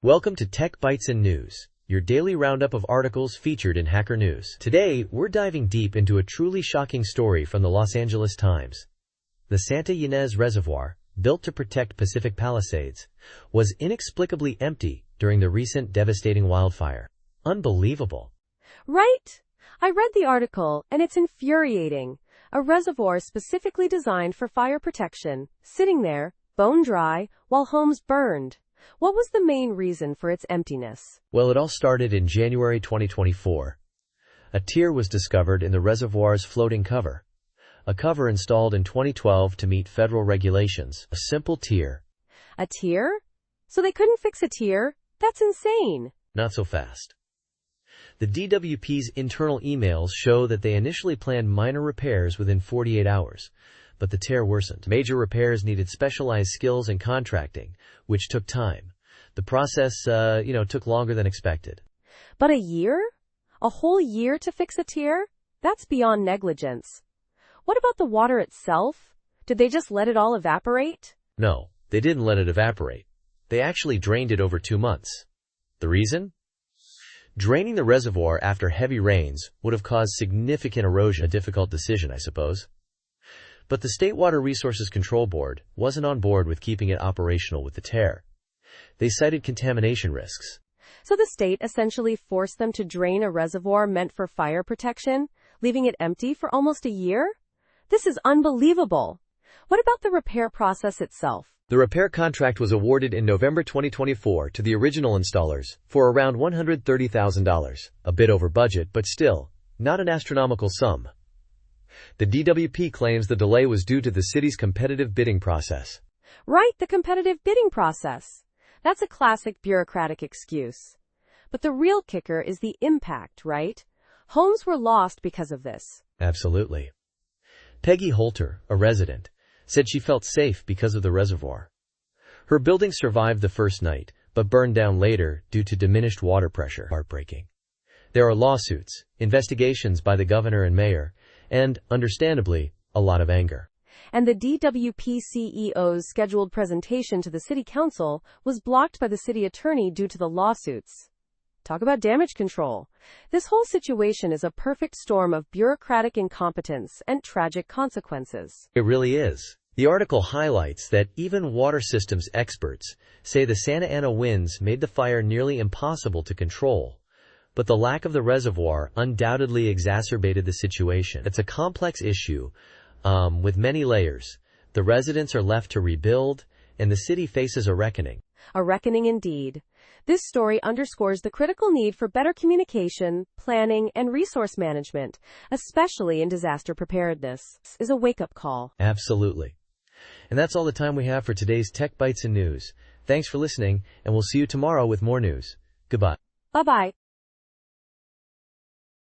Welcome to Tech Bytes and News, your daily roundup of articles featured in Hacker News. Today, we're diving deep into a truly shocking story from the Los Angeles Times. The Santa Ynez Reservoir, built to protect Pacific Palisades, was inexplicably empty during the recent devastating wildfire. Unbelievable. Right? I read the article, and it's infuriating. A reservoir specifically designed for fire protection, sitting there, bone dry, while homes burned. What was the main reason for its emptiness? Well, it all started in January 2024. A tear was discovered in the reservoir's floating cover. A cover installed in 2012 to meet federal regulations. A simple tear. A tear? So they couldn't fix a tear? That's insane. Not so fast. The DWP's internal emails show that they initially planned minor repairs within 48 hours. But the tear worsened. Major repairs needed specialized skills and contracting, which took time. The process, took longer than expected. But a year? A whole year to fix a tear? That's beyond negligence. What about the water itself? Did they just let it all evaporate? No, they didn't let it evaporate. They actually drained it over 2 months. The reason? Draining the reservoir after heavy rains would have caused significant erosion. A difficult decision, I suppose. But the State Water Resources Control Board wasn't on board with keeping it operational with the tear. They cited contamination risks. So the state essentially forced them to drain a reservoir meant for fire protection, leaving it empty for almost a year? This is unbelievable. What about the repair process itself? The repair contract was awarded in November 2024 to the original installers for around $130,000. A bit over budget, but still, not an astronomical sum. The DWP claims the delay was due to the city's competitive bidding process. Right, the competitive bidding process. That's a classic bureaucratic excuse. But the real kicker is the impact, right? Homes were lost because of this. Absolutely. Peggy Holter, a resident, said she felt safe because of the reservoir. Her building survived the first night, but burned down later due to diminished water pressure. Heartbreaking. There are lawsuits, investigations by the governor and mayor, and, understandably, a lot of anger. And the DWP CEO's scheduled presentation to the city council was blocked by the city attorney due to the lawsuits. Talk about damage control. This whole situation is a perfect storm of bureaucratic incompetence and tragic consequences. It really is. The article highlights that even water systems experts say the Santa Ana winds made the fire nearly impossible to control. But the lack of the reservoir undoubtedly exacerbated the situation. It's a complex issue, with many layers. The residents are left to rebuild, and the city faces a reckoning. A reckoning indeed. This story underscores the critical need for better communication, planning, and resource management, especially in disaster preparedness. This is a wake-up call. Absolutely. And that's all the time we have for today's Tech Bytes and News. Thanks for listening, and we'll see you tomorrow with more news. Goodbye. Bye-bye.